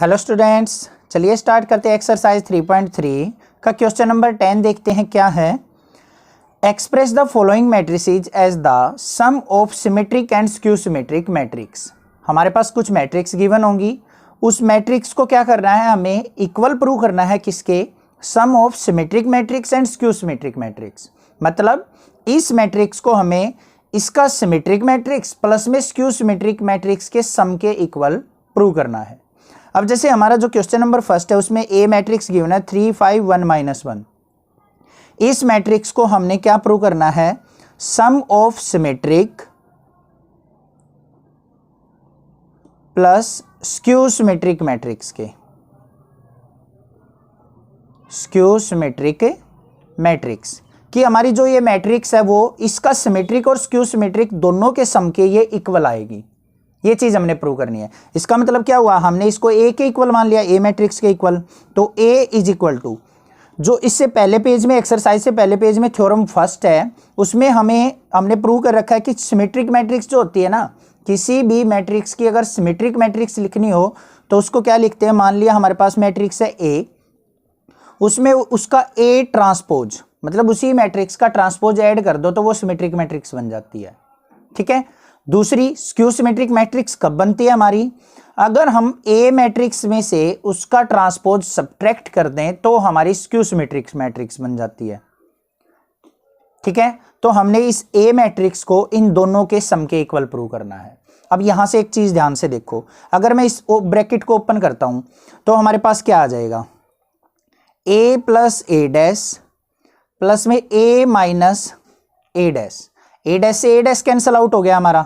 Hello students, चलिए start करते हैं एक्सरसाइज 3.3 का क्वेश्चन नंबर 10 देखते हैं क्या है। Express the following matrices as the sum of symmetric and skew symmetric matrix. हमारे पास कुछ मैट्रिक्स गिवन होंगी, उस मैट्रिक्स को क्या करना है, हमें इक्वल प्रूव करना है किसके, sum of symmetric matrix and skew symmetric matrix. मतलब इस मैट्रिक्स को हमें इसका सिमेट्रिक मैट्रिक्स प्लस में स्क्यू सिमेट्रिक मैट्रिक्स के सम के इक्वल प्रूव करना है। अब जैसे हमारा जो क्वेश्चन नंबर फर्स्ट है उसमें ए मैट्रिक्स गिवन है 3 5 1 -1। इस मैट्रिक्स को हमने क्या प्रूव करना है, sum of symmetric plus skew symmetric matrix के, स्क्यू सिमेट्रिक मैट्रिक्स कि हमारी जो ये मैट्रिक्स है वो इसका सिमेट्रिक और स्क्यू सिमेट्रिक दोनों के सम के ये इक्वल आएगी। ये चीज हमने प्रूव करनी है। इसका मतलब क्या हुआ, हमने इसको ए के इक्वल मान लिया, ए मैट्रिक्स के इक्वल। तो ए इज इक्वल टू जो इससे पहले पेज में, एक्सरसाइज से पहले पेज में थ्योरम फर्स्ट है उसमें हमने प्रूव कर रखा है कि सिमेट्रिक मैट्रिक्स जो होती है ना, किसी भी मैट्रिक्स की अगर सिमेट्रिक मैट्रिक्स लिखनी हो तो उसको क्या लिखते हैं, मान लिया हमारे पास मैट्रिक्स है ए, उसमें उसका ए ट्रांसपोज मतलब उसी मैट्रिक्स का ट्रांसपोज ऐड कर दो तो वो सिमेट्रिक मैट्रिक्स बन जाती है। ठीक है। दूसरी स्क्यू सिमेट्रिक मैट्रिक्स कब बनती है हमारी, अगर हम ए मैट्रिक्स में से उसका ट्रांसपोज सब्ट्रैक्ट कर दें तो हमारी स्क्यू सिमेट्रिक मैट्रिक्स बन जाती है। ठीक है। तो हमने इस ए मैट्रिक्स को इन दोनों के सम के इक्वल प्रूव करना है। अब यहां से एक चीज ध्यान से देखो, अगर मैं इस ब्रैकेट को ओपन करता हूं तो हमारे पास क्या आ जाएगा, ए प्लस ए डैश प्लस में ए minus A dash, A dash से ए डैश कैंसल आउट हो गया हमारा,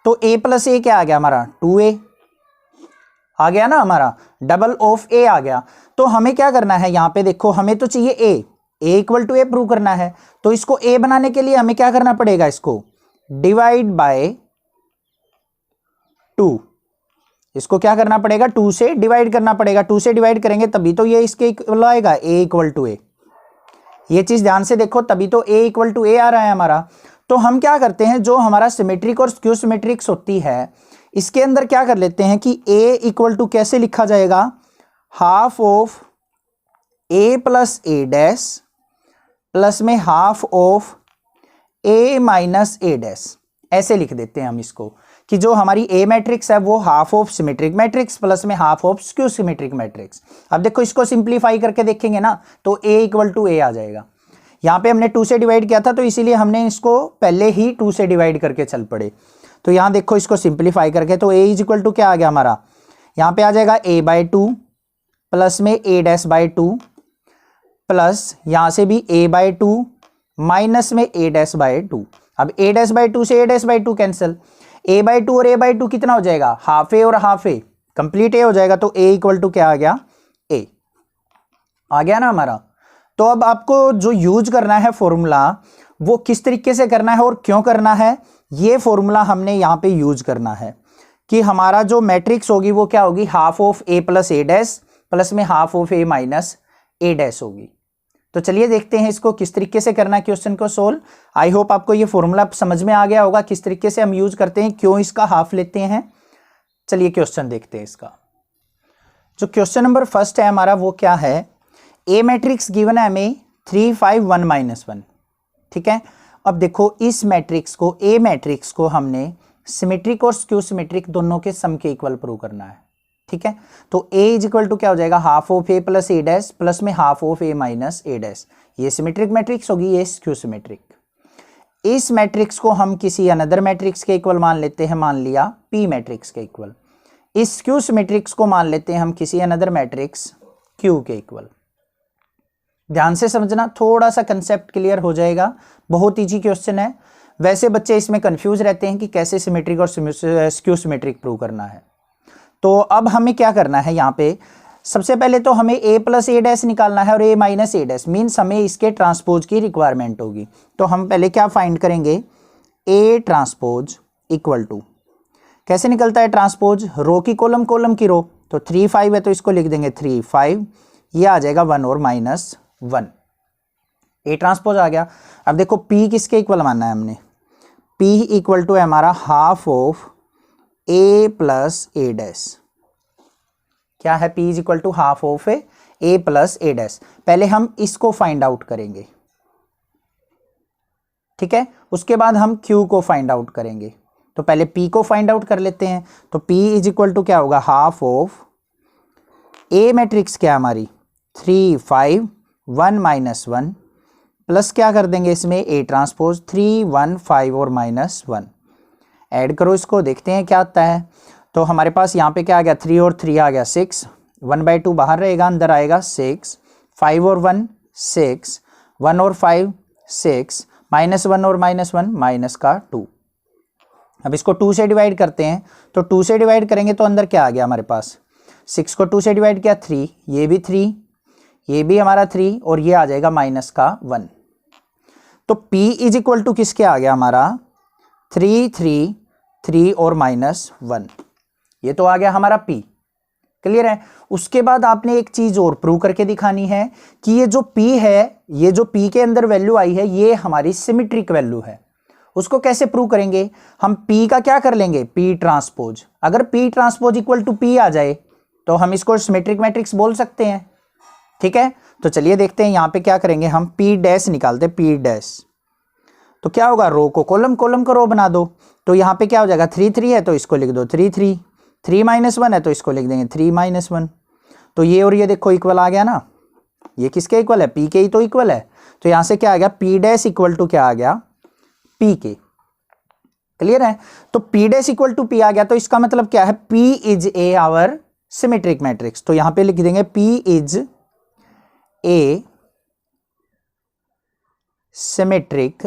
तो ए प्लस ए क्या आ गया हमारा 2a आ गया ना, हमारा डबल ऑफ ए आ गया। तो हमें क्या करना है, यहां पे देखो हमें तो चाहिए ए इक्वल टू ए प्रूव करना है। तो इसको ए बनाने के लिए हमें क्या करना पड़ेगा, इसको डिवाइड बाय 2, इसको क्या करना पड़ेगा 2 से डिवाइड करना पड़ेगा। 2 से डिवाइड करेंगे तभी तो ये इसके इक्वल आएगा, ए इक्वल टू ए। ये चीज ध्यान से देखो, तभी तो ए इक्वल टू ए आ रहा है हमारा। तो हम क्या करते हैं, जो हमारा सिमेट्रिक और स्क्यू सिमेट्रिक्स होती है इसके अंदर क्या कर लेते हैं कि ए इक्वल टू कैसे लिखा जाएगा, half of A plus A dash plus में half of A minus A dash, ऐसे लिख देते हैं हम इसको कि जो हमारी ए मैट्रिक्स है वो half of symmetric matrix plus में half of skew symmetric matrix. अब देखो इसको सिंप्लीफाई करके देखेंगे ना तो ए इक्वल टू ए आ जाएगा। यहाँ पे हमने 2 से डिवाइड किया था तो इसीलिए हमने इसको पहले ही 2 से डिवाइड करके चल पड़े। तो यहाँ देखो इसको सिंप्लीफाई करके तो ए इज इक्वल टू क्या आ गया हमारा, यहाँ पे आ जाएगा a बाई 2 प्लस में a डैश बाई 2 प्लस यहाँ से भी a बाई 2 माइनस में a डैश बाई 2। अब a डैश बाई 2 से a dash by 2 cancel, a by 2 और a बाई 2 कितना हो जाएगा, हाफ ए और हाफ ए, कंप्लीट ए हो जाएगा। तो a इक्वल टू क्या आ गया, a आ गया ना हमारा। तो अब आपको जो यूज करना है फॉर्मूला वो किस तरीके से करना है और क्यों करना है, ये फॉर्मूला हमने यहां पे यूज करना है कि हमारा जो मैट्रिक्स होगी वो क्या होगी, half of A plus A dash plus में half of A minus A dash होगी। तो चलिए देखते हैं इसको किस तरीके से करना है क्वेश्चन को सोल्व। आई होप आपको ये फॉर्मूला समझ में आ गया होगा, किस तरीके से हम यूज करते हैं, क्यों इसका हाफ लेते हैं। चलिए क्वेश्चन देखते हैं इसका। जो क्वेश्चन नंबर फर्स्ट है हमारा वो क्या है, ए मैट्रिक्स गिवन है हमें 3 5 1 -1। ठीक है। अब देखो इस मैट्रिक्स को, ए मैट्रिक्स को हमने सिमेट्रिक और स्क्यू सिमेट्रिक दोनों के सम के इक्वल प्रूव करना है। ठीक है। तो ए इज इक्वल टू क्या हो जाएगा, half of A plus A dash plus में half of A minus A dash. ये सिमेट्रिक मैट्रिक्स होगी, ये स्क्यू सिमेट्रिक। इस मैट्रिक्स को हम किसी अनदर मैट्रिक्स के इक्वल मान लेते हैं, मान लिया पी मैट्रिक्स के इक्वल। इस स्क्यू सिमेट्रिक्स को मान लेते हैं हम किसी अनदर मैट्रिक्स क्यू के इक्वल। ध्यान से समझना, थोड़ा सा कंसेप्ट क्लियर हो जाएगा, बहुत इजी क्वेश्चन है। वैसे बच्चे इसमें कंफ्यूज रहते हैं कि कैसे सिमेट्रिक और स्क्यू सिमेट्रिक प्रूव करना है। तो अब हमें क्या करना है, यहाँ पे सबसे पहले तो हमें a प्लस ए डैश निकालना है और a minus A dash means हमें इसके ट्रांसपोज की रिक्वायरमेंट होगी। तो हम पहले क्या फाइंड करेंगे, a ट्रांसपोज इक्वल टू, कैसे निकलता है ट्रांसपोज, रो की कॉलम, कॉलम की रो। तो 3 5 है तो इसको लिख देंगे 3 5, ये आ जाएगा 1 और माइनस 1, ए ट्रांसपोज आ गया। अब देखो P किसके इक्वल मानना है हमने, P इक्वल टू है हमारा half of A plus A dash क्या है, P is equal to half of A plus A dash. पहले हम इसको फाइंड आउट करेंगे, ठीक है, उसके बाद हम Q को फाइंड आउट करेंगे। तो पहले P को फाइंड आउट कर लेते हैं। तो P इज इक्वल टू क्या होगा, हाफ ऑफ ए मैट्रिक्स क्या हमारी 3 5 1 -1 प्लस क्या कर देंगे इसमें A ट्रांसपोज 3 1 5 और -1। ऐड करो इसको, देखते हैं क्या आता है। तो हमारे पास यहाँ पे क्या आ गया, 3 और 3 आ गया 6, 1/2 बाहर रहेगा, अंदर आएगा 6, 5 और 1 6, 1 और 5 6, -1 और -1 माइनस का 2। अब इसको 2 से डिवाइड करते हैं। तो 2 से डिवाइड करेंगे तो अंदर क्या आ गया हमारे पास, 6 को 2 से डिवाइड किया 3, ये भी 3, ये भी हमारा 3 और ये आ जाएगा माइनस का 1। तो P इज इक्वल टू किसके आ गया हमारा 3 3 3 और -1, ये तो आ गया हमारा P। क्लियर है। उसके बाद आपने एक चीज और प्रूव करके दिखानी है कि ये जो P है, ये जो P के अंदर वैल्यू आई है ये हमारी सिमेट्रिक वैल्यू है। उसको कैसे प्रूव करेंगे, हम P का क्या कर लेंगे, P ट्रांसपोज। अगर P transpose equal to P आ जाए तो हम इसको सिमेट्रिक मैट्रिक्स बोल सकते हैं, ठीक है। तो चलिए देखते हैं, यहां पे क्या करेंगे हम, P डैश निकालते हैं, P डैश। तो क्या होगा, रो को कॉलम, कॉलम को रो बना दो। तो यहां पे क्या हो जाएगा, 3 3 है तो इसको लिख दो 3 3, 3 -1 है तो इसको लिख देंगे 3 -1। तो ये और ये देखो इक्वल आ गया ना, ये किसके इक्वल है, P के ही तो इक्वल है। तो यहां से क्या आ गया, P डैश इक्वल टू क्या आ गया, P के। क्लियर है। तो P dash equal to P आ गया, तो इसका मतलब क्या है, P is a our symmetric matrix. तो यहां पे लिख देंगे P is a symmetric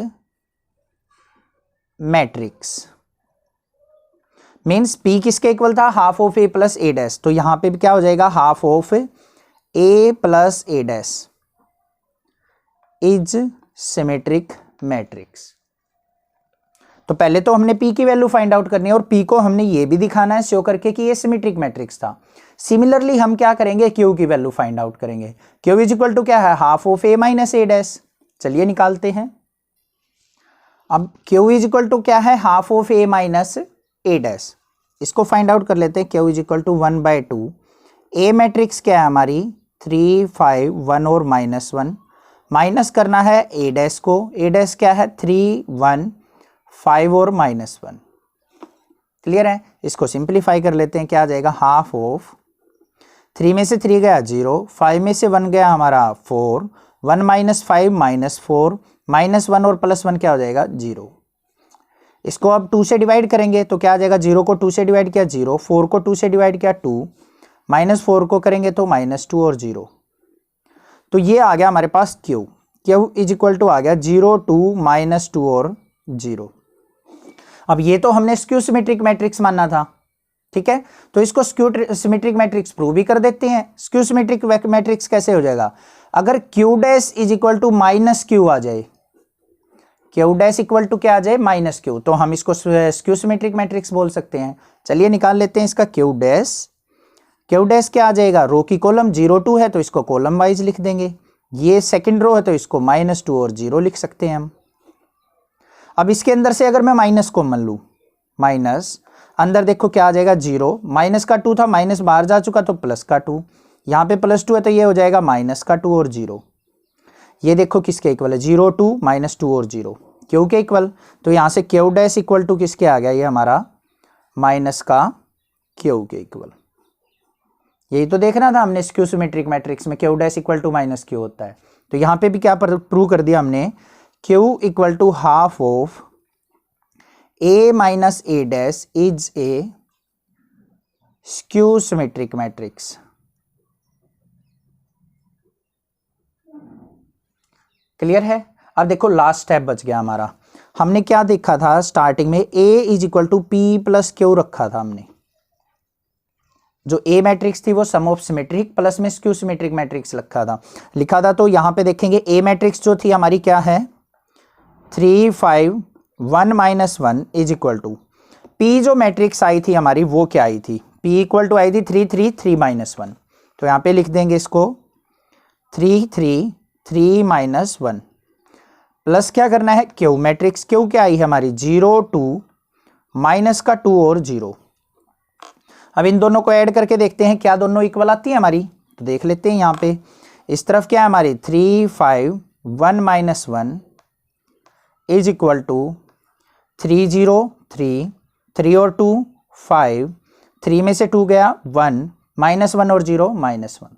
matrix. Means P किसके इक्वल था, half of A plus A dash. तो यहां पे भी क्या हो जाएगा, half of A plus A dash is symmetric matrix. तो पहले तो हमने P की वैल्यू फाइंड आउट करनी है और P को हमने ये भी दिखाना है शो करके कि ये सिमेट्रिक मैट्रिक्स था। सिमिलरली हम क्या करेंगे, Q की वैल्यू फाइंड आउट करेंगे। Q इज इक्वल टू क्या है, half of A minus A dash. चलिए निकालते हैं। अब Q इज इक्वल टू क्या है, half of A minus A dash. इसको फाइंड आउट कर लेते हैं। Q is equal to 1/2। A matrix क्या है हमारी 3 5 1 और -1, माइनस करना है ए डैश को। ए डैश क्या है 3 1 5 और -1। क्लियर है। इसको सिंप्लीफाई कर लेते हैं, क्या आ जाएगा, हाफ ऑफ 3 में से 3 गया 0, 5 में से 1 गया हमारा 4, 1 - 5 -4, -1 और +1 क्या हो जाएगा 0। इसको अब 2 से डिवाइड करेंगे तो क्या आ जाएगा, 0 को 2 से डिवाइड किया 0, 4 को 2 से डिवाइड किया 2, -4 को करेंगे तो -2 और 0। तो ये आ गया हमारे पास Q इज इक्वल टू आ गया 0 2 -2 और 0। अब ये तो हमने स्क्यू सिमेट्रिक मैट्रिक्स मानना था, ठीक है। तो इसको स्क्यू सिमेट्रिक मैट्रिक्स प्रूव भी कर देते हैं। स्क्यू सिमेट्रिक मैट्रिक्स कैसे हो जाएगा, अगर Q dash is equal to -Q आ जाए, Q डैश इक्वल टू क्या आ जाए, -Q, तो हम इसको स्क्यू सिमेट्रिक मैट्रिक्स बोल सकते हैं। चलिए निकाल लेते हैं इसका Q डैश। Q डैश क्या आ जाएगा, रो की कॉलम 0 2 है तो इसको कॉलम वाइज लिख देंगे। ये सेकंड रो है तो इसको -2 और 0 लिख सकते हैं हम। अब इसके अंदर से अगर मैं माइनस कॉमन लूं, माइनस अंदर देखो क्या आ जाएगा 0, माइनस का 2 था, माइनस बाहर जा चुका तो प्लस का 2, यहाँ पे +2 है तो ये हो जाएगा -2 और 0। ये देखो किसके इक्वल है, 0 2 -2 और 0 Q के इक्वल। तो यहाँ से Q डैश इक्वल टू किसके आ गया, ये हमारा -Q के इक्वल। यही तो देखना था हमने स्क्यू सिमेट्रिक मैट्रिक्स में, Q dash equal to -Q होता है। तो यहाँ पे भी क्या प्रूव कर दिया हमने, Q equal to half of A minus A dash is a skew symmetric matrix. Clear है। अब देखो लास्ट स्टेप बच गया हमारा। हमने क्या देखा था स्टार्टिंग में, A is equal to P plus Q रखा था हमने। जो A मैट्रिक्स थी वो सम ऑफ सिमेट्रिक प्लस में स्क्यू सिमेट्रिक मैट्रिक्स लिखा था। तो यहां पे देखेंगे A मैट्रिक्स जो थी हमारी क्या है, 3 5 1 -1 इज इक्वल टू P जो मैट्रिक्स आई थी हमारी वो क्या आई थी, P इक्वल टू आई थी 3 3 3 -1। तो यहां पे लिख देंगे इसको 3 3 3 -1 प्लस क्या करना है Q मैट्रिक्स। Q क्या आई है हमारी 0 2 माइनस का 2 और 0। अब इन दोनों को ऐड करके देखते हैं क्या दोनों इक्वल आती है हमारी। तो देख लेते हैं यहाँ पे इस तरफ क्या है हमारी 3 5 1 माइनस 1 इज इक्वल टू 3 0 3 3 और 2 5 3 में से 2 गया 1 माइनस 1 और 0 माइनस 1।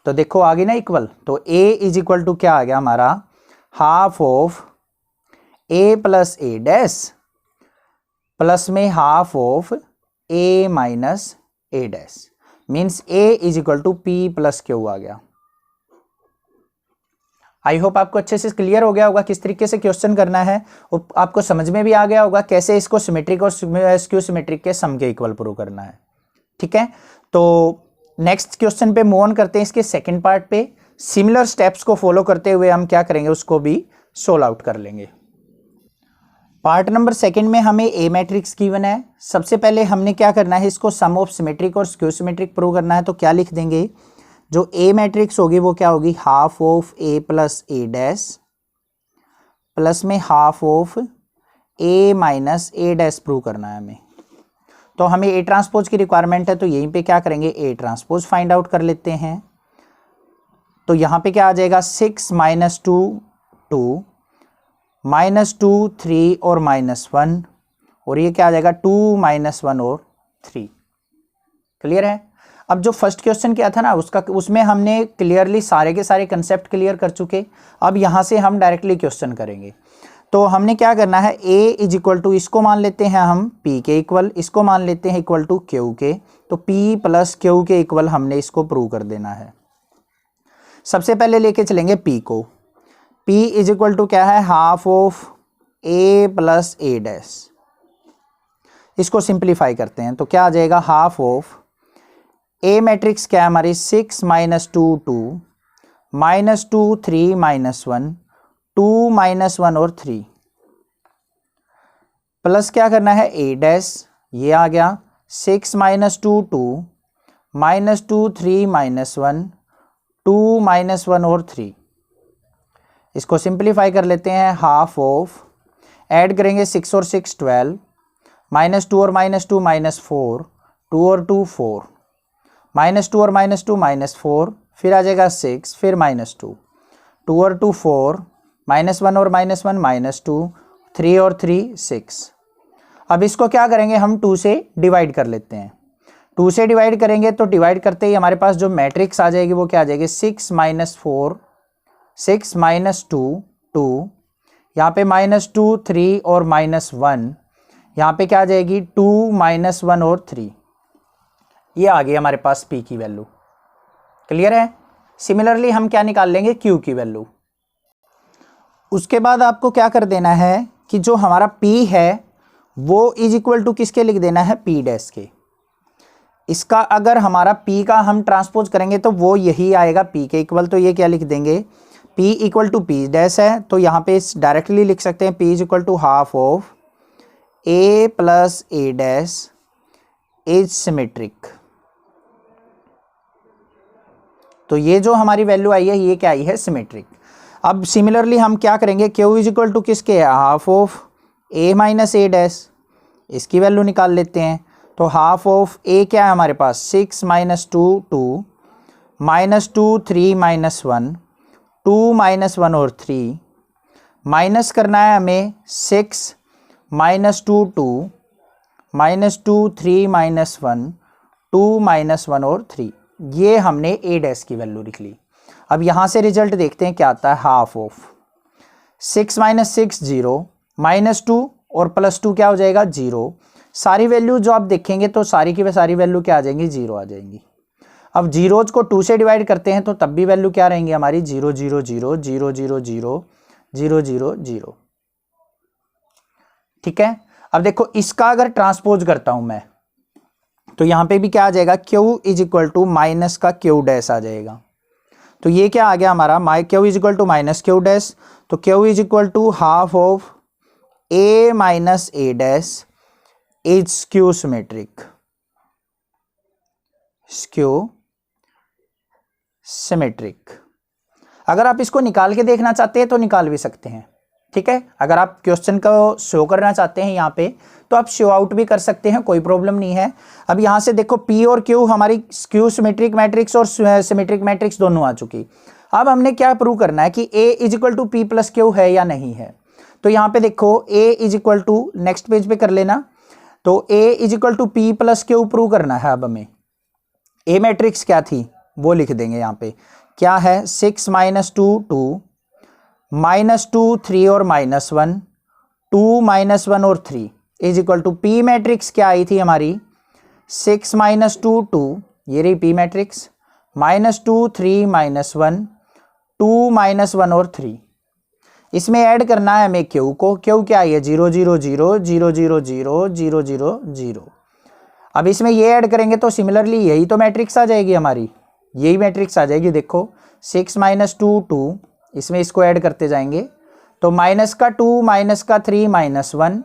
तो देखो आ गई ना इक्वल। तो a इज इक्वल टू क्या आ गया हमारा half of a plus A dash plus में half of a minus A dash means a is equal to p plus Q आ गया। आई होप आपको अच्छे से क्लियर हो गया होगा किस तरीके से क्वेश्चन करना है, और आपको समझ में भी आ गया होगा कैसे इसको सिमेट्रिक और स्क्यू सिमेट्रिक के सम के इक्वल प्रूव करना है। ठीक है, तो नेक्स्ट क्वेश्चन पे मूव ऑन करते हैं। इसके सेकंड पार्ट पे सिमिलर स्टेप्स को फॉलो करते हुए हम क्या करेंगे, उसको भी सोल्व आउट कर लेंगे। पार्ट नंबर सेकंड में हमें ए मैट्रिक्स गिवन है। सबसे पहले हमने क्या करना है, इसको सम ऑफ सिमेट्रिक और स्क्यू सिमेट्रिक प्रूव करना है। तो क्या लिख देंगे, जो ए मैट्रिक्स होगी वो क्या होगी half of A plus A dash plus में half of A minus A dash prove करना है हमें। तो हमें ए ट्रांसपोज की रिक्वायरमेंट है, तो यहीं पे क्या करेंगे ए ट्रांसपोज फाइंड आउट कर लेते हैं। तो यहाँ पे क्या आ जाएगा 6 माइनस 2 2 माइनस 2 3 और माइनस 1, और ये क्या आ जाएगा 2 माइनस 1 और 3। क्लियर है। अब जो फर्स्ट क्वेश्चन किया था ना उसमें हमने क्लियरली सारे के सारे कंसेप्ट क्लियर कर चुके। अब यहाँ से हम डायरेक्टली क्वेश्चन करेंगे। तो हमने क्या करना है, a इज इक्वल टू इसको मान लेते हैं हम p के इक्वल, इसको मान लेते हैं इक्वल टू q के। तो p प्लस q के इक्वल हमने इसको प्रूव कर देना है। सबसे पहले लेके चलेंगे p को। p इज इक्वल टू क्या है half of a plus A dash. इसको सिंप्लीफाई करते हैं तो क्या आ जाएगा हाफ ऑफ a मैट्रिक्स क्या है हमारी 6 माइनस 2 2 माइनस 2 3 माइनस 1 2 माइनस 1 और 3 प्लस क्या करना है ए डैश, ये आ गया 6 माइनस 2 2 माइनस 2 3 माइनस 1 2 माइनस 1 और 3। इसको सिंप्लीफाई कर लेते हैं हाफ ऑफ ऐड करेंगे 6 और 6 12 माइनस 2 और माइनस 2 माइनस 4 2 और 2 4 माइनस 2 और माइनस 2 माइनस 4 फिर आ जाएगा 6 फिर माइनस 2 2 और 2 4 माइनस 1 और माइनस 1 माइनस 2 3 और 3 6। अब इसको क्या करेंगे हम 2 से डिवाइड कर लेते हैं। 2 से डिवाइड करेंगे तो डिवाइड करते ही हमारे पास जो मैट्रिक्स आ जाएगी वो क्या आ जाएगी 6 माइनस 4 6 माइनस 2 2, यहाँ पे माइनस 2 3 और माइनस 1, यहाँ पे क्या आ जाएगी 2 माइनस 1 और 3। ये आ गई हमारे पास p की वैल्यू। क्लियर है। सिमिलरली हम क्या निकाल लेंगे q की वैल्यू। उसके बाद आपको क्या कर देना है कि जो हमारा p है वो इज इक्वल टू किसके लिख देना है p डैश के। इसका अगर हमारा p का हम ट्रांसपोज करेंगे तो वो यही आएगा p के इक्वल। तो ये क्या लिख देंगे p equal to p dash है, तो यहाँ पे डायरेक्टली लिख सकते हैं p is equal to half of a plus A dash is symmetric. तो ये जो हमारी वैल्यू आई है ये क्या आई है सिमेट्रिक। अब सिमिलरली हम क्या करेंगे q इज इक्वल टू किसके half of a minus A dash, इसकी वैल्यू निकाल लेते हैं। तो हाफ ऑफ a क्या है हमारे पास 6 माइनस 2 2 माइनस 2 3 माइनस 1 2 माइनस 1 और 3 माइनस करना है हमें 6 माइनस 2 2 माइनस 2 3 माइनस 1 2 माइनस 1 और 3। ये हमने ए डैश की वैल्यू लिख ली। अब यहाँ से रिजल्ट देखते हैं क्या आता है हाफ ऑफ 6 माइनस 6 0 माइनस 2 और प्लस 2 क्या हो जाएगा 0। सारी वैल्यू जो आप देखेंगे तो सारी की सारी वैल्यू क्या आ जाएंगी 0 आ जाएंगी। अब जीरोज को 2 से डिवाइड करते हैं तो तब भी वैल्यू क्या रहेंगी हमारी 0 0 0 0 0 0 0 0 0। ठीक है। अब देखो इसका अगर ट्रांसपोज करता हूं मैं तो यहां पे भी क्या आ जाएगा q is equal to minus का q डैश आ जाएगा। तो ये क्या आ गया हमारा q is equal to minus q dash. तो q is equal to half of a minus A dash is skew symmetric. Skew symmetric. अगर आप इसको निकाल के देखना चाहते हैं तो निकाल भी सकते हैं। ठीक है, अगर आप क्वेश्चन को शो करना चाहते हैं यहाँ पे तो आप शो आउट भी कर सकते हैं, कोई प्रॉब्लम नहीं है। अब यहाँ से देखो P और Q हमारी स्क्यू सिमेट्रिक मैट्रिक्स और सिमेट्रिक मैट्रिक्स दोनों आ चुकी। अब हमने क्या प्रूव करना है कि A is equal to P plus Q है या नहीं है। तो यहाँ पे देखो A is equal to, next page पे कर लेना, तो A is equal to P plus Q prove करना है। अब हमें A मैट्रिक्स क्या थी वो लिख देंगे यहाँ पे, क्या है 6 माइनस 2 2 माइनस 2 3 और माइनस 1 2 माइनस 1 और 3 is equal to P matrix क्या आई थी हमारी 6 माइनस 2 2, ये रही P matrix, minus 2 3 minus 1 2 minus 1 और 3। इसमें ऐड करना है हमें Q को, Q क्या है 0 0 0 0 0 0 0 0 0। अब इसमें ये ऐड करेंगे तो सिमिलरली यही तो मैट्रिक्स आ जाएगी हमारी, यही मैट्रिक्स आ जाएगी। देखो 6 माइनस 2 2, इसमें इसको ऐड करते जाएंगे तो माइनस का 2 माइनस का 3 माइनस 1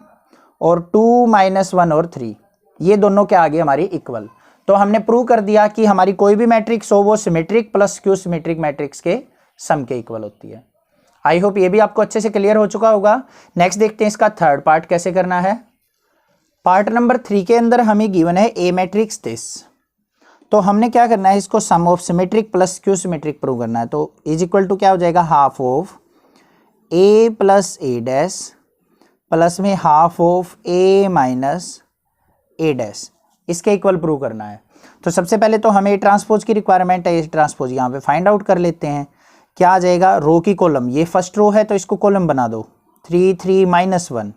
और 2 माइनस 1 और 3, ये दोनों क्या आ गए हमारी इक्वल। तो हमने प्रूव कर दिया कि हमारी कोई भी मैट्रिक्स हो वो symmetric plus skew symmetric matrix के सम के इक्वल होती है। आई होप ये भी आपको अच्छे से क्लियर हो चुका होगा। नेक्स्ट देखते हैं इसका थर्ड पार्ट कैसे करना है। पार्ट नंबर 3 के अंदर हमें गिवन है ए मैट्रिक्स दिस, तो हमने क्या करना है, इसको sum of symmetric plus skew symmetric prove करना है। तो इज इक्वल टू क्या हो जाएगा, half of A plus A dash plus में half of A minus A dash, इसके इक्वल प्रूव करना है। तो सबसे पहले तो हमें ट्रांसपोज की रिक्वायरमेंट है, ये ट्रांसपोज यहाँ पे फाइंड आउट कर लेते हैं। क्या आ जाएगा, रो की कॉलम, ये फर्स्ट रो है तो इसको कॉलम बना दो 3 3 माइनस 1,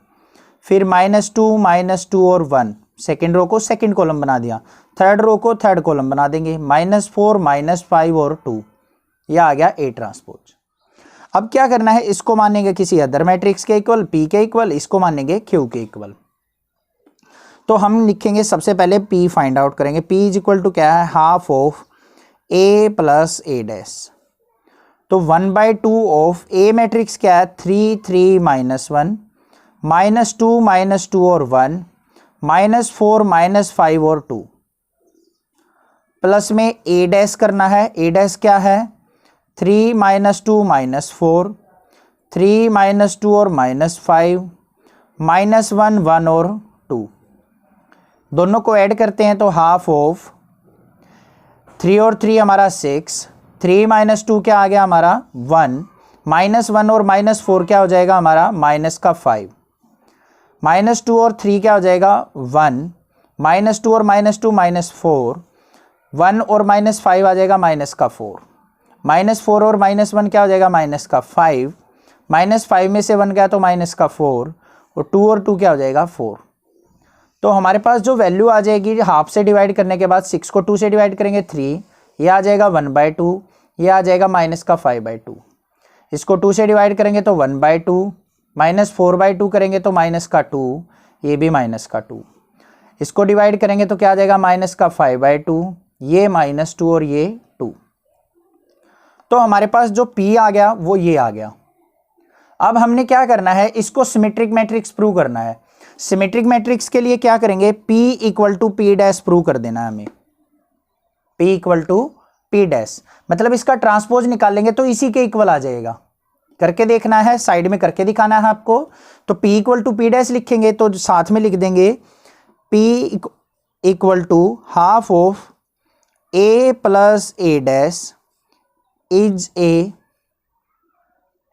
फिर माइनस 2 और 1, सेकेंड रो को सेकेंड कॉलम बना दिया, थर्ड रो को थर्ड कॉलम बना देंगे, -4 -5 और 2, यह आ गया ए ट्रांसपोज। अब क्या करना है, इसको मानेंगे किसी अदर मैट्रिक्स के इक्वल P के इक्वल, इसको मानेंगे Q के इक्वल। तो हम लिखेंगे सबसे पहले P फाइंड आउट करेंगे। P इज इक्वल टू क्या है, half of A plus A dash. तो 1/2 ऑफ A मैट्रिक्स क्या है 3 3 -1 -2 और 1 -4 -5 और 2, प्लस में A डैश करना है। A डैश क्या है 3 -2 -4 3 -2 और -5 -1 1 और 2, दोनों को ऐड करते हैं तो हाफ ऑफ 3 और 3 हमारा 6, 3 -2 क्या आ गया हमारा 1, -1 और -4 क्या हो जाएगा हमारा माइनस का 5, -2 और 3 क्या हो जाएगा 1, -2 और -2 -4, 1 और -5 आ जाएगा माइनस का 4, -4 और -1 क्या हो जाएगा माइनस का 5, -5 में से 1 गया तो माइनस का 4 और 2 और 2 क्या हो जाएगा 4। तो हमारे पास जो वैल्यू आ जाएगी हाफ से डिवाइड करने के बाद, 6 को 2 से डिवाइड करेंगे 3, ये आ जाएगा 1/2, ये आ जाएगा -5/2। इसको 2 से डिवाइड करेंगे तो 1/2, -4/2 करेंगे तो -2, ये भी -2। इसको डिवाइड करेंगे तो क्या आ जाएगा -5/2, ये -2 और ये 2। तो हमारे पास जो P आ गया वो ये आ गया। अब हमने क्या करना है, इसको सिमेट्रिक मैट्रिक्स प्रूव करना है। सिमेट्रिक मैट्रिक्स के लिए क्या करेंगे, P equal to P dash prove कर देना है हमें। P equal to P dash मतलब इसका ट्रांसपोज निकालेंगे तो इसी के इक्वल आ जाएगा। करके देखना है, साइड में करके दिखाना है आपको। तो P equal to P dash लिखेंगे तो साथ में लिख देंगे P equal to half of A plus A dash is a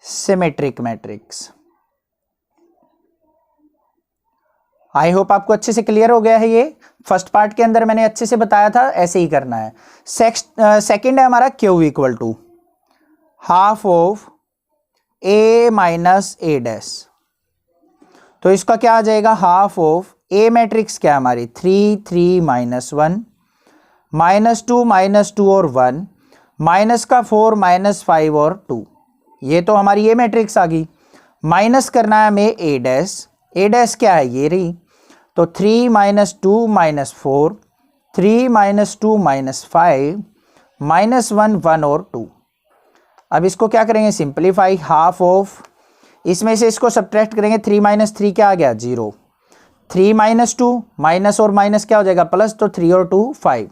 symmetric matrix. I hope आपको अच्छे से क्लियर हो गया है। ये फर्स्ट पार्ट के अंदर मैंने अच्छे से बताया था, ऐसे ही करना है। सेकंड है हमारा Q equal to half of A minus A dash. तो इसका क्या आ जाएगा, हाफ ऑफ A मैट्रिक्स क्या है हमारी 3 3 -1 -2 और 1 माइनस का 4 -5 और 2, ये तो हमारी ये मैट्रिक्स आ गई। माइनस करना है हमें ए डैश क्या है ये रही, तो 3 -2 -4 3 -2 -5 -1 1 और 2। अब इसको क्या करेंगे, सिंपलीफाई, हाफ ऑफ इसमें से इसको सब्ट्रैक्ट करेंगे, 3 - 3 क्या आ गया 0, 3 -2 माइनस और माइनस क्या हो जाएगा प्लस, तो 3 और 2 5,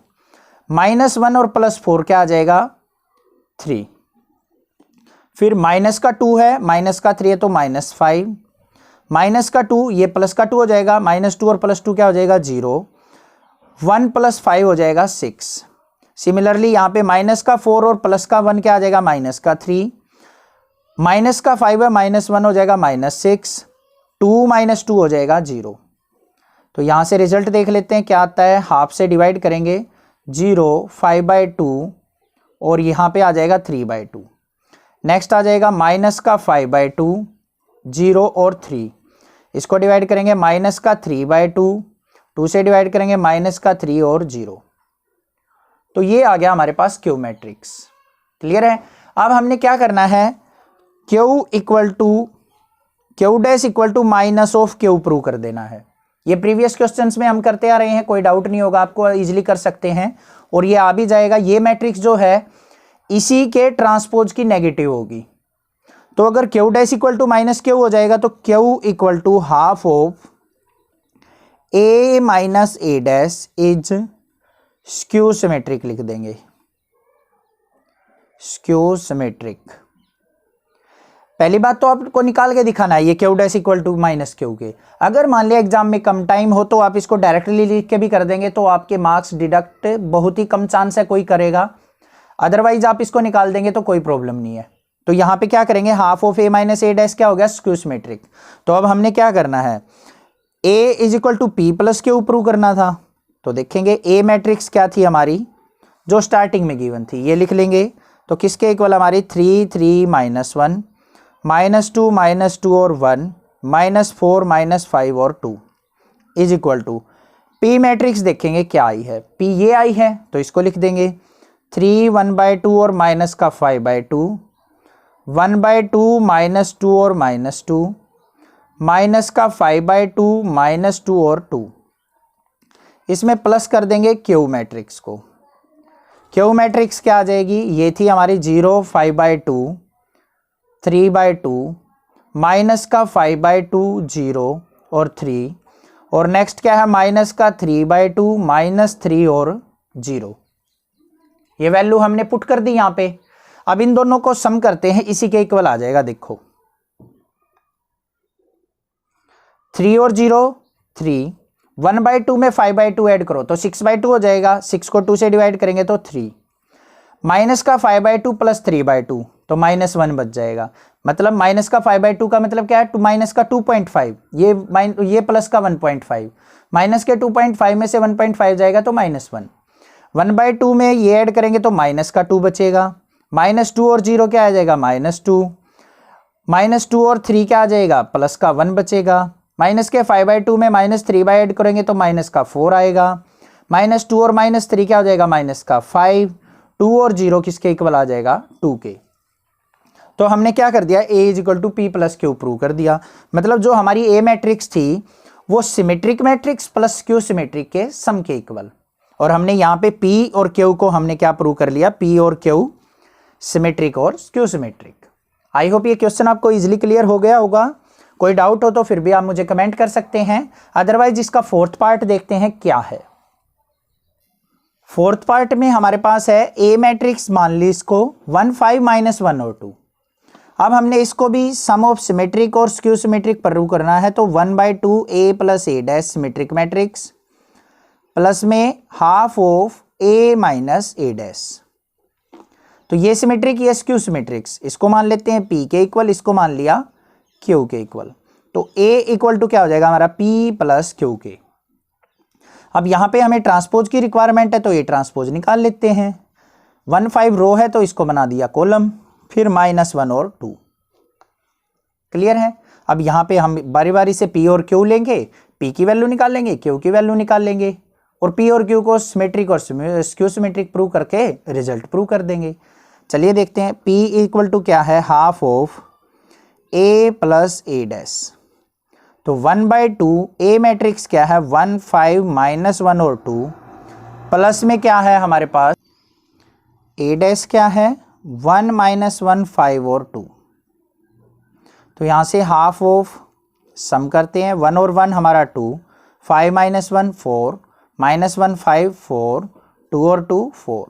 -1 और +4 क्या आ जाएगा 3। फिर माइनस का 2 है, माइनस का 3 है तो -5, माइनस का 2, ये प्लस का 2 हो जाएगा, -2 और +2 क्या हो जाएगा 0, 1 + 5 हो जाएगा 6। सिमिलरली यहाँ पे माइनस का 4 और प्लस का 1 क्या आ जाएगा माइनस का 3, माइनस का 5 है, -1 हो जाएगा -6, 2 - 2 हो जाएगा 0। तो यहाँ से रिजल्ट देख लेते हैं क्या आता है। हाफ से डिवाइड करेंगे 0, 5/2 और यहाँ पे आ जाएगा 3/2। नेक्स्ट आ जाएगा माइनस का 5/2, 0 और 3, इसको डिवाइड करेंगे माइनस का 3/2, 2 से डिवाइड करेंगे माइनस का 3 और 0। तो ये आ गया हमारे पास क्यू मैट्रिक्स। क्लियर है। अब हमने क्या करना है, Q dash equal to minus of Q prove कर देना है। ये प्रीवियस क्वेश्चंस में हम करते आ रहे हैं, कोई डाउट नहीं होगा, आपको इजीली कर सकते हैं और ये आ भी जाएगा। ये मैट्रिक्स जो है इसी के ट्रांसपोज की नेगेटिव होगी। तो अगर Q dash equal to minus Q हो जाएगा तो Q equal to half of A minus A dash is skew symmetric लिख देंगे, स्क्यू सिमेट्रिक। पहली बात तो आपको निकाल के दिखाना है ये Q dash equal to minus Q के। अगर मान लिया एग्जाम में कम टाइम हो तो आप इसको डायरेक्टली लिख के भी कर देंगे तो आपके मार्क्स डिडक्ट बहुत ही कम चांस है कोई करेगा, अदरवाइज आप इसको निकाल देंगे तो कोई प्रॉब्लम नहीं है। तो यहाँ पे क्या करेंगे, half of A minus A dash क्या हो गया स्क्यू सिमेट्रिक। तो अब हमने क्या करना है, A is equal to P plus Q prove करना था। तो देखेंगे ए मैट्रिक्स क्या थी हमारी जो स्टार्टिंग में गिवन थी, ये लिख लेंगे। तो किसके इक्वल हमारी 3, 3 -1, -2 -2 और 1, -4 -5 और 2 is equal to P matrix. देखेंगे क्या आई है, पी ये आई है तो इसको लिख देंगे 3 1/2 और माइनस का 5/2, 1/2 -2 और -2, माइनस का 5/2 -2 और 2। इसमें प्लस कर देंगे क्यू मैट्रिक्स को। क्यू मैट्रिक्स क्या आ जाएगी, ये थी हमारी 0, 5/2, 3/2, माइनस का 5/2, 0 और 3, और नेक्स्ट क्या है माइनस का 3/2, -3 और 0। ये वैल्यू हमने पुट कर दी यहाँ पे। अब इन दोनों को सम करते हैं, इसी के इक्वल आ जाएगा। देखो 3 और 0 3, 1/2 में 5/2 ऐड करो तो 6/2 हो जाएगा, 6 को 2 से डिवाइड करेंगे तो 3, माइनस का 5/2 प्लस 3/2 तो -1 बच जाएगा। मतलब माइनस का 5/2 का मतलब क्या है, माइनस का 2.5, ये प्लस का 1.5, माइनस के 2.5 में से 1.5 जाएगा तो -1, 1/2 में ये ऐड करेंगे तो माइनस का 2 बचेगा, -2 और 0 क्या आ जाएगा -2, -2 और 3 क्या आ जाएगा प्लस का 1 बचेगा, माइनस के 5/2 में -3 ऐड करेंगे तो माइनस का 4 आएगा, -2 और -3 क्या हो जाएगा माइनस का 5, 2 और 0 किसके इक्वल आ जाएगा 2 के। तो हमने क्या कर दिया, A is equal to P plus Q prove कर दिया। मतलब जो हमारी ए मैट्रिक्स थी वो symmetric matrix plus skew symmetric के सम के इक्वल, और हमने यहाँ पे पी और क्यू को हमने क्या प्रूव कर लिया, पी और क्यू सिमेट्रिक और क्यू सिमेट्रिक। आई होप ये क्वेश्चन आपको इजीली क्लियर हो गया होगा। कोई डाउट हो तो फिर भी आप मुझे कमेंट कर सकते हैं, अदरवाइज इसका फोर्थ पार्ट देखते हैं क्या है। फोर्थ पार्ट में हमारे पास है ए मैट्रिक्स, मान ली इसको 1 5 -1 और 2। अब हमने इसको भी सम ऑफ सिमेट्रिक और स्क्यू सिमेट्रिक प्रूव करना है। तो 1/2 ए plus A dash symmetric matrix plus में half of A minus A dash. तो ये सिमेट्रिक, ये स्क्यू सिमेट्रिक्स, इसको मान लेते हैं पी के इक्वल, इसको मान लिया क्यू के इक्वल। तो ए इक्वल टू क्या हो जाएगा हमारा पी प्लस क्यू के। अब यहाँ पे हमें ट्रांसपोज की रिक्वायरमेंट है तो ये ट्रांसपोज निकाल लेते हैं। 1 5 रो है तो इसको बना दिया कॉलम, फिर -1 और 2। क्लियर है। अब यहाँ पे हम बारी बारी से पी और क्यू लेंगे, पी की वैल्यू निकालेंगे, क्यू की वैल्यू निकाल लेंगे, और पी और क्यू को सिमेट्रिक और स्क्यू सिमेट्रिक प्रूव करके रिजल्ट प्रूव कर देंगे। चलिए देखते हैं। पी इक्वल टू क्या है, half of A plus A dash. तो 1/2 ए मैट्रिक्स क्या है 1 5 -1 और 2, प्लस में क्या है हमारे पास ए डैश क्या है 1 -1 5 और 2। तो यहाँ से हाफ ऑफ सम करते हैं, 1 और 1 हमारा 2, 5 -1 4, -1 5 4, 2 और 2 4,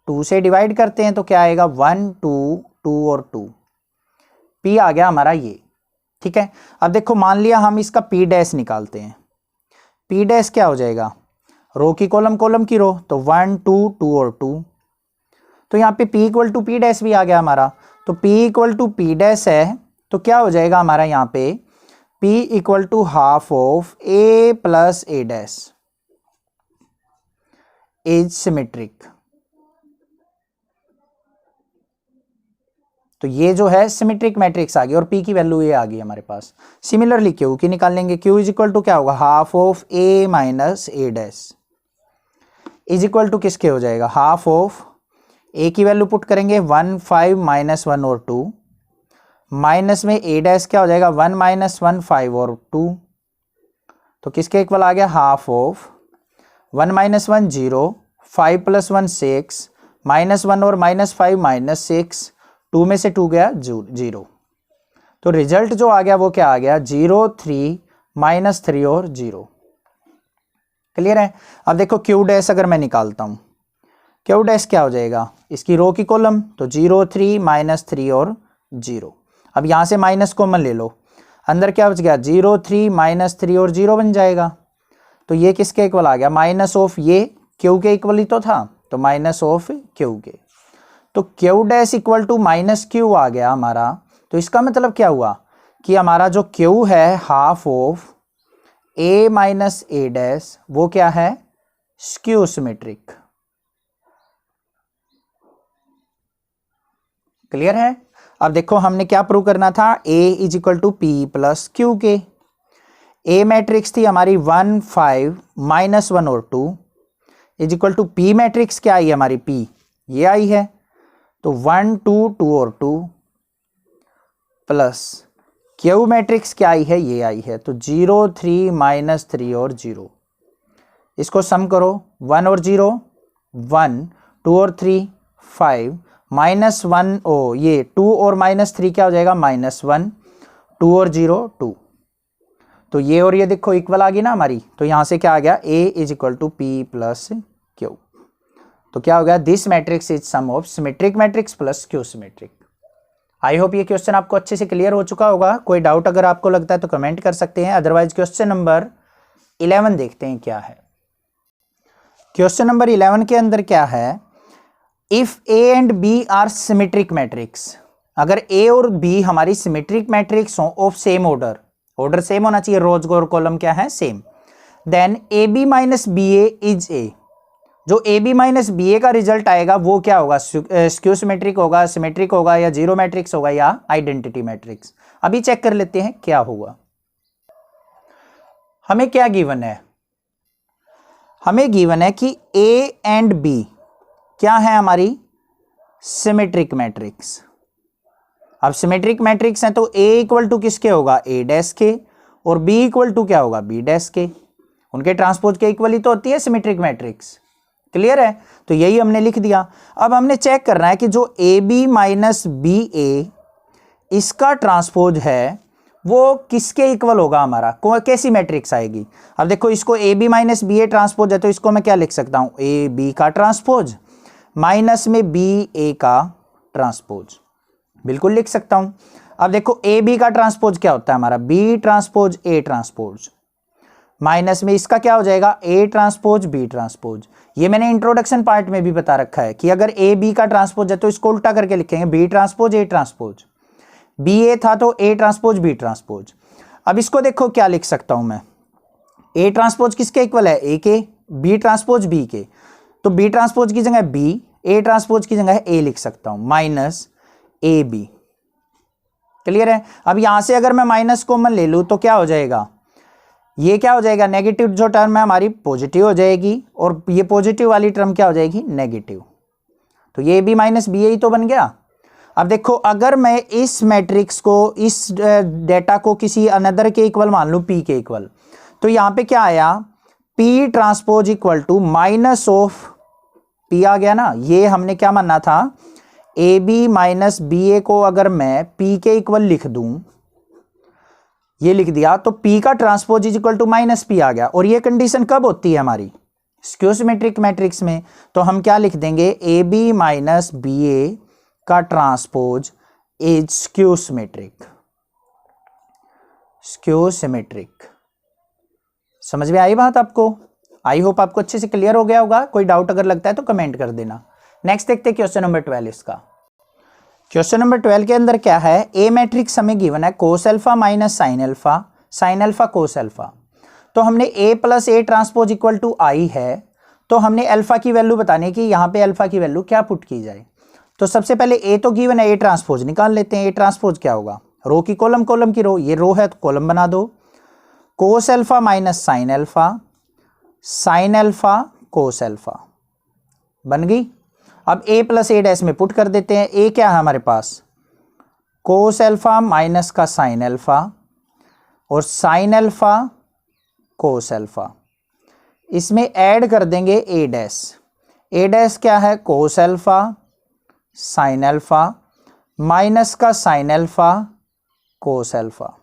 2 से डिवाइड करते हैं तो क्या आएगा 1 2 2 और 2, P आ गया हमारा ये, ठीक है। अब देखो मान लिया हम इसका P डैश निकालते हैं, P डैश क्या हो जाएगा, रो की कॉलम कॉलम की रो, तो 1 2 2 और 2, तो यहाँ पे P equal to P dash भी आ गया हमारा, तो P equal to P dash है, तो क्या हो जाएगा हमारा यहाँ पे P equal to half of A plus A dash is symmetric. तो ये जो है सिमेट्रिक मैट्रिक्स आ गई और P की वैल्यू ये आ गई हमारे पास। सिमिलरली Q की निकाल लेंगे, Q इज इक्वल टू क्या होगा, half of A minus A dash is equal to किसके हो जाएगा, हाफ ऑफ A की वैल्यू पुट करेंगे 1 5 माइनस 1 और 2, माइनस में A डैश क्या हो जाएगा 1 माइनस 1 5 और 2, तो किसके इक्वल आ गया, half of 1 minus 1 0, 5 plus 1 6, minus 1 और माइनस 5 माइनस 6, 2 में से 2 गया 0, तो रिजल्ट जो आ गया वो क्या आ गया 0 3 माइनस 3 और 0। क्लियर है। अब देखो Q डैश अगर मैं निकालता हूं, Q डैश क्या हो जाएगा, इसकी रो की कॉलम, तो 0 3 माइनस 3 और 0। अब यहां से माइनस कॉमन ले लो, अंदर क्या बच गया 0 3 माइनस 3 और 0 बन जाएगा, तो ये किसके इक्वल आ गया, माइनस ऑफ ये Q के इक्वल ही तो था, तो माइनस ऑफ Q के, तो Q dash equal to minus Q आ गया हमारा। तो इसका मतलब क्या हुआ कि हमारा जो Q है half of A minus A dash वो क्या है, स्क्यू सिमेट्रिक। क्लियर है। अब देखो हमने क्या प्रूव करना था, A is equal to P plus Q के। A मैट्रिक्स थी हमारी 1 5 माइनस 1 और 2 is equal to P matrix क्या आई हमारी, P ये आई है, तो 1 2 2 और 2 प्लस Q मैट्रिक्स क्या आई है, ये आई है, तो 0 3 माइनस 3 और 0, इसको सम करो 1 और 0 1, 2 और 3 5, माइनस 1 ओ ये 2 और माइनस 3 क्या हो जाएगा माइनस 1, 2 और 0 2, तो ये और ये देखो इक्वल आ गई ना हमारी, तो यहां से क्या आ गया A is equal to P plus Q। तो क्या हो गया, this matrix is sum of symmetric matrix plus Q symmetric. I hope ये क्वेश्चन आपको अच्छे से क्लियर हो चुका होगा। कोई डाउट अगर आपको लगता है तो कमेंट कर सकते हैं, अदरवाइज क्वेश्चन नंबर 11 देखते हैं क्या है। क्वेश्चन नंबर 11 के अंदर क्या है, if A and B are symmetric matrix, अगर A और B हमारी सिमेट्रिक मैट्रिक्स हो of same order, order same होना चाहिए, रोज और कॉलम क्या है same, then AB minus BA is A, जो AB माइनस BA का रिजल्ट आएगा वो क्या होगा, स्क्यू सिमेट्रिक होगा, सिमेट्रिक होगा, या जीरो मैट्रिक्स होगा, या आइडेंटिटी मैट्रिक्स। अभी चेक कर लेते हैं क्या होगा। हमें क्या गिवन है, हमें गिवन है कि A एंड B क्या है हमारी सिमेट्रिक मैट्रिक्स। अब सिमेट्रिक मैट्रिक्स है तो A इक्वल टू किसके होगा, A डैश के, और B इक्वल टू क्या होगा, B डैश के, उनके ट्रांसपोज के इक्वल ही तो होती है सिमेट्रिक मैट्रिक्स। क्लियर है, तो यही हमने लिख दिया। अब हमने चेक करना है कि जो AB माइनस BA इसका ट्रांसपोज है वो किसके इक्वल होगा हमारा, कैसी मैट्रिक्स आएगी। अब देखो इसको AB माइनस BA ट्रांसपोज है, तो इसको मैं क्या लिख सकता हूं, AB का ट्रांसपोज माइनस में BA का ट्रांसपोज, बिल्कुल लिख सकता हूं। अब देखो AB का ट्रांसपोज क्या होता है हमारा, B transpose A transpose, minus में इसका क्या हो जाएगा, A ट्रांसपोज B ट्रांसपोज। ये मैंने इंट्रोडक्शन पार्ट में भी बता रखा है कि अगर A B का ट्रांसपोज है तो इसको उल्टा करके लिखेंगे, B transpose A transpose, BA था तो A ट्रांसपोज B ट्रांसपोज। अब इसको देखो क्या लिख सकता हूं मैं, A ट्रांसपोज किसके इक्वल है, A के, B ट्रांसपोज B के, तो B ट्रांसपोज की जगह B, A ट्रांसपोज की जगह A लिख सकता हूं, माइनस AB। क्लियर है। अब यहां से अगर मैं माइनस कॉमन ले लूं तो क्या हो जाएगा, ये क्या हो जाएगा, नेगेटिव जो टर्म है हमारी पॉजिटिव हो जाएगी, और ये पॉजिटिव वाली टर्म क्या हो जाएगी, नेगेटिव, तो ये B माइनस BA ही तो बन गया। अब देखो अगर मैं इस मैट्रिक्स को, इस डेटा को किसी अनदर के इक्वल मान लूं, P के इक्वल, तो यहां पे क्या आया, P transpose equal to minus of P आ गया ना। ये हमने क्या मानना था, AB माइनस BA को अगर मैं P के इक्वल लिख दूं, ये लिख दिया, तो P का transpose is equal to minus P आ गया। और ये कंडीशन कब होती है हमारी, स्क्यू सिमेट्रिक मैट्रिक्स में, तो हम क्या लिख देंगे, AB माइनस BA उसका transpose is skew symmetric. Skew symmetric. समझ में आई बात आपको? आई होप आपको अच्छे से क्लियर हो गया होगा। कोई डाउट अगर लगता है तो कमेंट कर देना। नेक्स्ट देखते हैं क्वेश्चन नंबर 12 इसका। क्वेश्चन नंबर 12 के अंदर क्या है, ए मैट्रिक्स हमें गिवन है cos alpha minus sine alpha cos alpha. तो हमने A plus A transpose equal to I है, तो हमने अल्फा की वैल्यू बताने की, यहाँ पे अल्फा की वैल्यू क्या पुट की जाए। तो सबसे पहले ए तो गिवन है, ए ट्रांसपोज निकाल लेते हैं। ए ट्रांसपोज क्या होगा, रो की कॉलम, कॉलम की रो, ये रो है तो कॉलम बना दो। Cos alpha minus sine alpha cos alpha बन गई। अब ए प्लस ए डैश में पुट कर देते हैं। ए क्या है हमारे पास, कोस अल्फा माइनस का साइन अल्फा और साइन अल्फा कोस अल्फा। इसमें ऐड कर देंगे ए डैश। ए डैश क्या है, cos alpha sine alpha minus का sine alpha cos alpha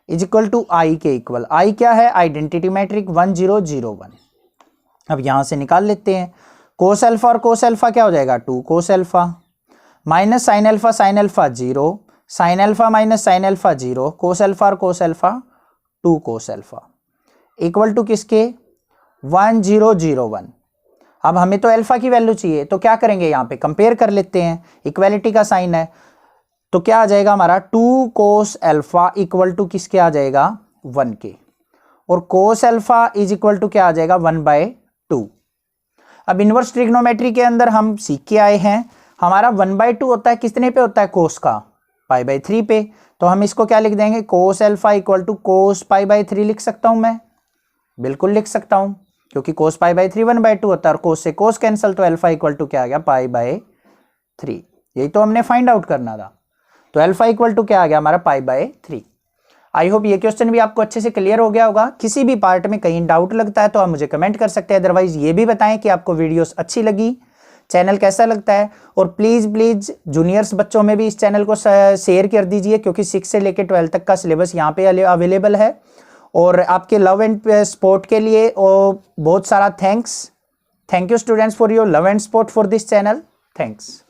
is equal to I के इक्वल। आई क्या है, आइडेंटिटी मैट्रिक 1 0 0 1। अब यहां से निकाल लेते हैं। कोस अल्फा और कोस अल्फा क्या हो जाएगा, 2 cos alpha minus sine alpha 0, sine alpha minus sine alpha 0, cos alpha और cos alpha 2 cos alpha equal to किसके, 1 0 0 1। अब हमें तो अल्फा की वैल्यू चाहिए, तो क्या करेंगे, यहाँ पे कंपेयर कर लेते हैं, इक्वालिटी का साइन है। तो क्या आ जाएगा हमारा 2 कोस अल्फा इक्वल टू किसके आ जाएगा, 1 के, और cos alpha is equal to क्या आ जाएगा, 1/2। अब इनवर्स ट्रिग्नोमेट्री के अंदर हम सीख के आए हैं, हमारा 1/2 होता है, कितने पे होता है, कोस का, π/3 पे। तो हम इसको क्या लिख देंगे, कोस अल्फा इक्वल टू कोस π/3 लिख सकता हूं मैं, बिल्कुल लिख सकता हूं, क्योंकि कोस π/3 1/2 होता है और कोस से कोस कैंसिल, तो अल्फा इक्वल टू क्या आ गया, π/3। यही तो हमने फाइंड आउट करना था। तो अल्फा इक्वल टू क्या आ गया हमारा, π/3। आई होप ये क्वेश्चन भी आपको अच्छे से क्लियर हो गया होगा। किसी भी पार्ट में कहीं डाउट लगता है तो आप मुझे कमेंट कर सकते हैं। अदरवाइज ये भी बताएं कि आपको वीडियोस अच्छी लगी, चैनल कैसा लगता है, और प्लीज जूनियर्स बच्चों में भी इस चैनल को शेयर कर दीजिए, क्योंकि 6 से लेकर 12 तक का सिलेबस यहाँ पे अवेलेबल है। और आपके लव एंड सपोर्ट के लिए बहुत सारा thank you students for your love and support for this channel. Thanks.